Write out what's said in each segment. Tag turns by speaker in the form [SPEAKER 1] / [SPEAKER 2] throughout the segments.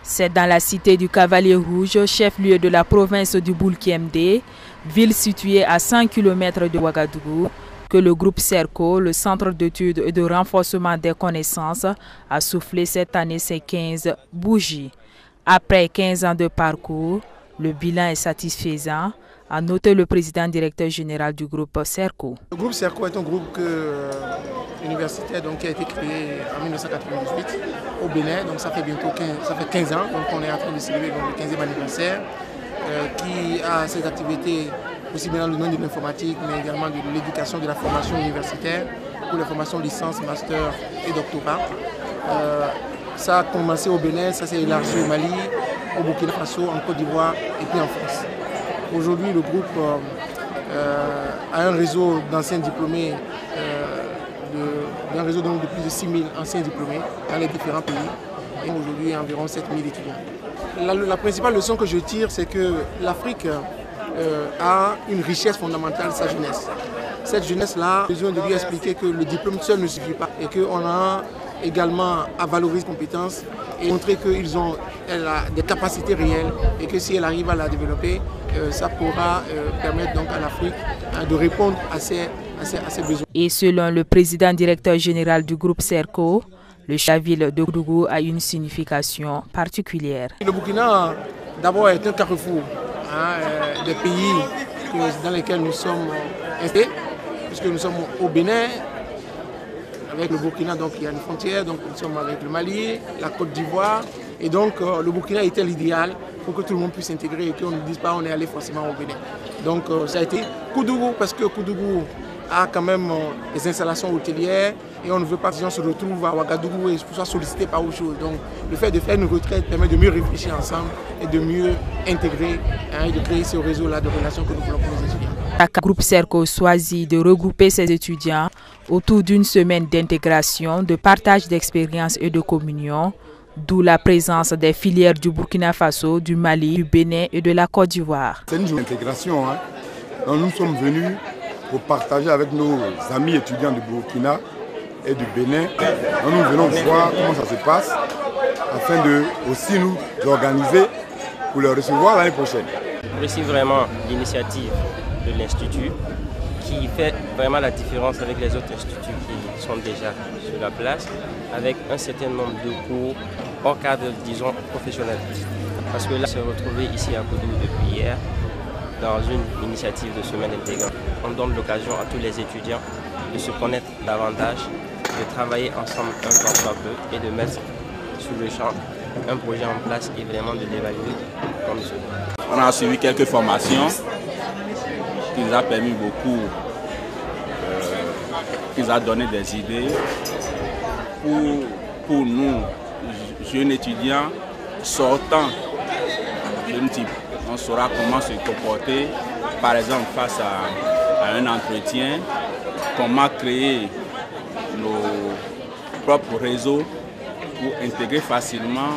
[SPEAKER 1] C'est dans la cité du Cavalier Rouge, chef-lieu de la province du Boulkiemde, ville située à 100 km de Ouagadougou, que le groupe CERCO, le Centre d'études et de renforcement des connaissances, a soufflé cette année ses 15 bougies. Après 15 ans de parcours, le bilan est satisfaisant, a noté le président directeur général du groupe CERCO.
[SPEAKER 2] Le groupe CERCO est un groupe universitaire qui a été créé en 1998 au Bénin, donc ça fait bientôt 15 ans, donc on est en train de célébrer le 15e anniversaire, qui a ses activités aussi bien dans le domaine de l'informatique, mais également de l'éducation, de la formation universitaire, pour la formation licence, master et doctorat. Ça a commencé au Bénin, ça s'est élargi au Mali, au Burkina Faso, en Côte d'Ivoire et puis en France. Aujourd'hui, le groupe a un réseau d'anciens diplômés, un réseau de plus de 6 000 anciens diplômés dans les différents pays. Et aujourd'hui, il y a environ 7 000 étudiants. La principale leçon que je tire, c'est que l'Afrique a une richesse fondamentale, sa jeunesse. Cette jeunesse-là, j'ai besoin de lui expliquer que le diplôme seul ne suffit pas et qu'on a également à valoriser ses compétences et montrer qu'elle a des capacités réelles et que si elle arrive à la développer, ça pourra permettre donc à l'Afrique de répondre à ses besoins.
[SPEAKER 1] Et selon le président directeur général du groupe CERCO, la ville de Ouagadougou a une signification particulière.
[SPEAKER 2] Le Burkina, d'abord, est un carrefour des pays dans lesquels nous sommes installés, puisque nous sommes au Bénin. Avec le Burkina, donc il y a une frontière, donc nous sommes avec le Mali, la Côte d'Ivoire. Et donc le Burkina était l'idéal pour que tout le monde puisse s'intégrer et qu'on ne dise pas on est allé forcément au Bénin. Donc ça a été Koudougou, parce que Koudougou a quand même des installations hôtelières et on ne veut pas que les gens se retrouvent à Ouagadougou et soient sollicités par autre chose. Donc le fait de faire une retraite permet de mieux réfléchir ensemble et de mieux intégrer et de créer ce réseau-là de relations que nous voulons pour les étudiants.
[SPEAKER 1] Le groupe CERCO choisit de regrouper ses étudiants autour d'une semaine d'intégration, de partage d'expériences et de communion, d'où la présence des filières du Burkina Faso, du Mali, du Bénin et de la Côte d'Ivoire.
[SPEAKER 3] C'est une journée d'intégration. Donc nous sommes venus pour partager avec nos amis étudiants du Burkina et du Bénin. Donc nous venons voir comment ça se passe afin de aussi nous organiser pour le recevoir l'année prochaine.
[SPEAKER 4] J'apprécie vraiment l'initiative de l'Institut qui fait vraiment la différence avec les autres instituts qui sont déjà sur la place, avec un certain nombre de cours hors cadre, disons, professionnel. Parce que là, se retrouver ici à Koudougou depuis hier, dans une initiative de semaine intégrante, on donne l'occasion à tous les étudiants de se connaître davantage, de travailler ensemble un temps soit peu et de mettre sur le champ un projet en place et vraiment de l'évaluer comme il se doit.
[SPEAKER 5] On a suivi quelques formations qui nous a permis beaucoup, qui nous a donné des idées pour nous, jeunes étudiants sortant d'un type. On saura comment se comporter, par exemple face à un entretien, comment créer nos propres réseaux pour intégrer facilement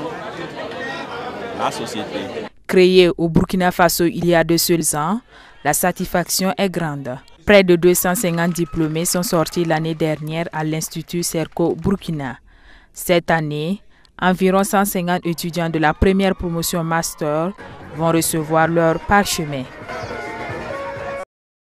[SPEAKER 5] la société.
[SPEAKER 1] Créé au Burkina Faso il y a 2 seuls ans, la satisfaction est grande. Près de 250 diplômés sont sortis l'année dernière à l'Institut CERCO Burkina. Cette année, environ 150 étudiants de la première promotion master vont recevoir leur parchemin.